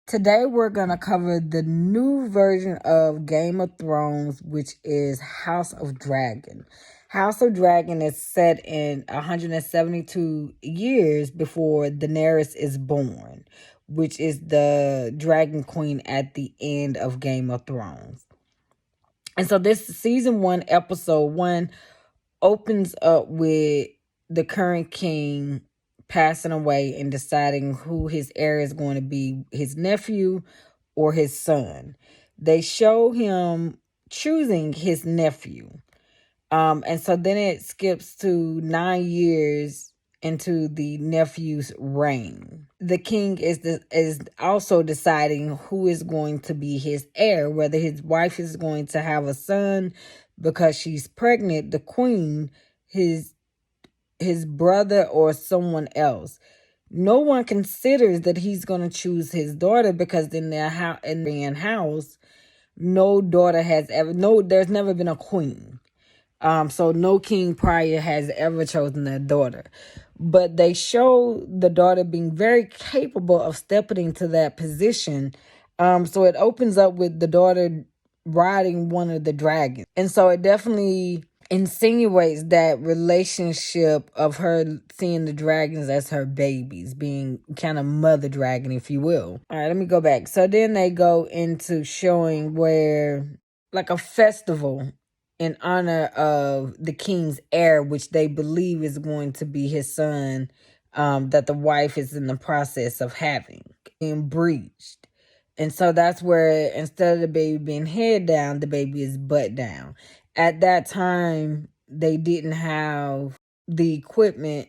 Today we're going to cover the new version of Game of Thrones, which is House of Dragon. House of Dragon is set in 172 years before Daenerys is born, which is the Dragon Queen at the end of Game of Thrones. And so this season 1, episode 1 opens up with the current king passing away and deciding who his heir is going to be, his nephew or his son. They show him choosing his nephew. And so then it skips to 9 years into the nephew's reign. The king is also deciding who is going to be his heir, whether his wife is going to have a son because she's pregnant, the queen, his brother, or someone else. No one considers that he's going to choose his daughter because in their house, no daughter has ever, there's never been a queen. So no king prior has ever chosen their daughter. But they show the daughter being very capable of stepping into that position. So it opens up with the daughter riding one of the dragons. And so it definitely insinuates that relationship of her seeing the dragons as her babies, being kind of mother dragon, if you will. All right, let me go back. So then they go into showing where, like, a festival in honor of the king's heir, which they believe is going to be his son, that the wife is in the process of having, being breached. And so that's where instead of the baby being head down, the baby is butt down. At that time, they didn't have the equipment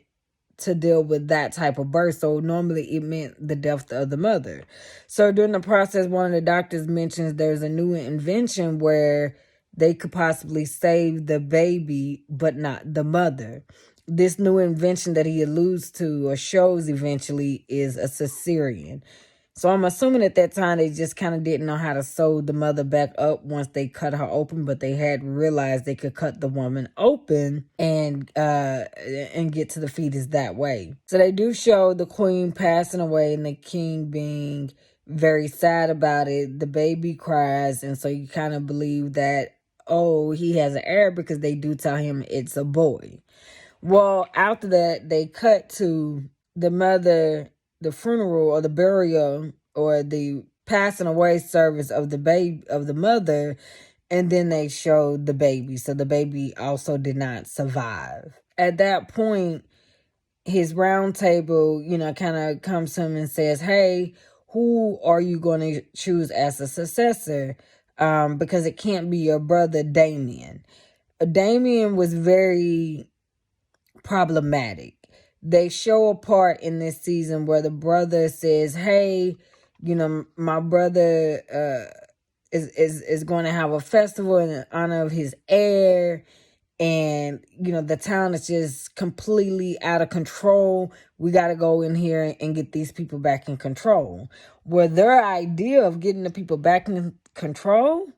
to deal with that type of birth. So normally it meant the death of the mother. So during the process, one of the doctors mentions there's a new invention where they could possibly save the baby, but not the mother. This new invention that he alludes to or shows eventually is a cesarean. So I'm assuming at that time they just kind of didn't know how to sew the mother back up once they cut her open, but they had realized they could cut the woman open and get to the fetus that way. So they do show the queen passing away and the king being very sad about it. The baby cries, and so you kind of believe that, oh, he has an heir because they do tell him it's a boy. Well, after that, they cut to the mother, the funeral or the burial or the passing away service of the baby, of the mother, and then they showed the baby. So the baby also did not survive. At that point, his round table, kind of comes to him and says, hey, who are you going to choose as a successor? Because it can't be your brother, Damien. Damien was very problematic. They show a part in this season where the brother says, hey, my brother is going to have a festival in honor of his heir, and the town is just completely out of control. We got to go in here and get these people back in control. Where their idea of getting the people back in control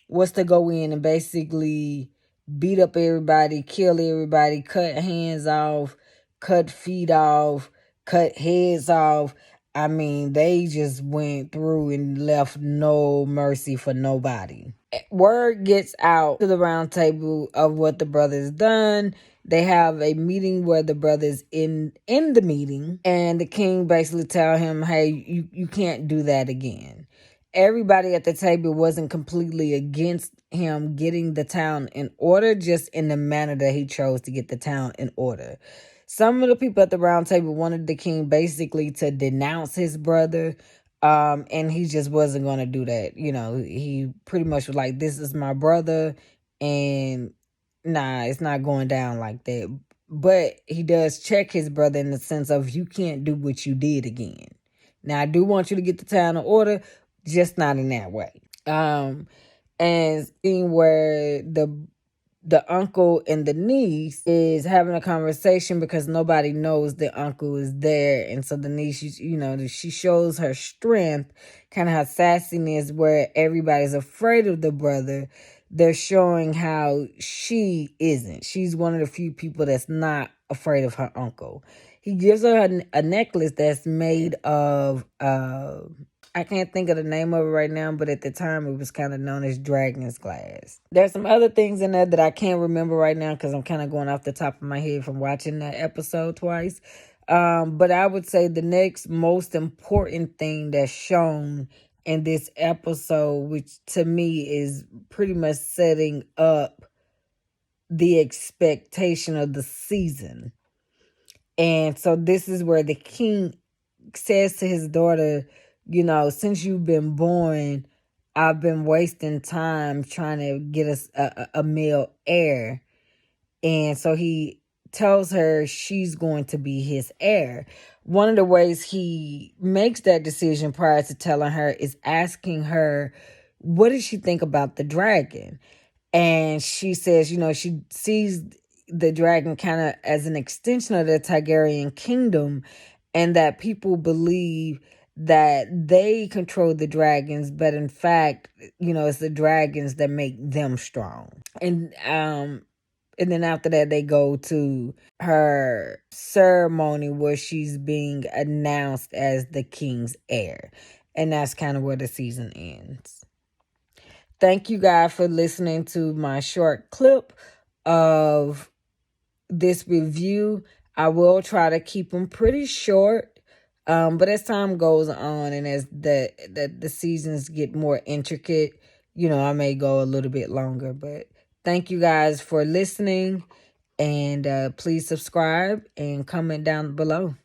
was to go in and basically beat up everybody, kill everybody, cut hands off, cut feet off, cut heads off. I mean, they just went through and left no mercy for nobody. Word gets out to the round table of what the brothers done. They have a meeting where the brothers in the meeting, and the king basically tell him, hey, you can't do that again. Everybody at the table wasn't completely against him getting the town in order, just in the manner that he chose to get the town in order. Some of the people at the round table wanted the king basically to denounce his brother, and he just wasn't going to do that. He pretty much was like, this is my brother, and nah, it's not going down like that. But he does check his brother in the sense of, you can't do what you did again. Now, I do want you to get the town in order, just not in that way. And seeing where the uncle and the niece is having a conversation because nobody knows the uncle is there. And so the niece, she shows her strength, kind of her sassiness, where everybody's afraid of the brother. They're showing how she isn't. She's one of the few people that's not afraid of her uncle. He gives her a necklace that's made of, I can't think of the name of it right now, but at the time it was kind of known as Dragon's Glass. There's some other things in there that I can't remember right now because I'm kind of going off the top of my head from watching that episode twice. But I would say the next most important thing that's shown in this episode, which to me is pretty much setting up the expectation of the season. And so this is where the king says to his daughter, you know, since you've been born, I've been wasting time trying to get us a male heir. And so he tells her she's going to be his heir. One of the ways he makes that decision prior to telling her is asking her, what does she think about the dragon? And she says, you know, she sees the dragon kind of as an extension of the Targaryen kingdom, and that people believe that they control the dragons, but in fact, you know, it's the dragons that make them strong. And then after that, they go to her ceremony where she's being announced as the king's heir. And that's kind of where the season ends. Thank you guys for listening to my short clip of this review. I will try to keep them pretty short. But as time goes on and as the seasons get more intricate, you know, I may go a little bit longer. But thank you guys for listening. And please subscribe and comment down below.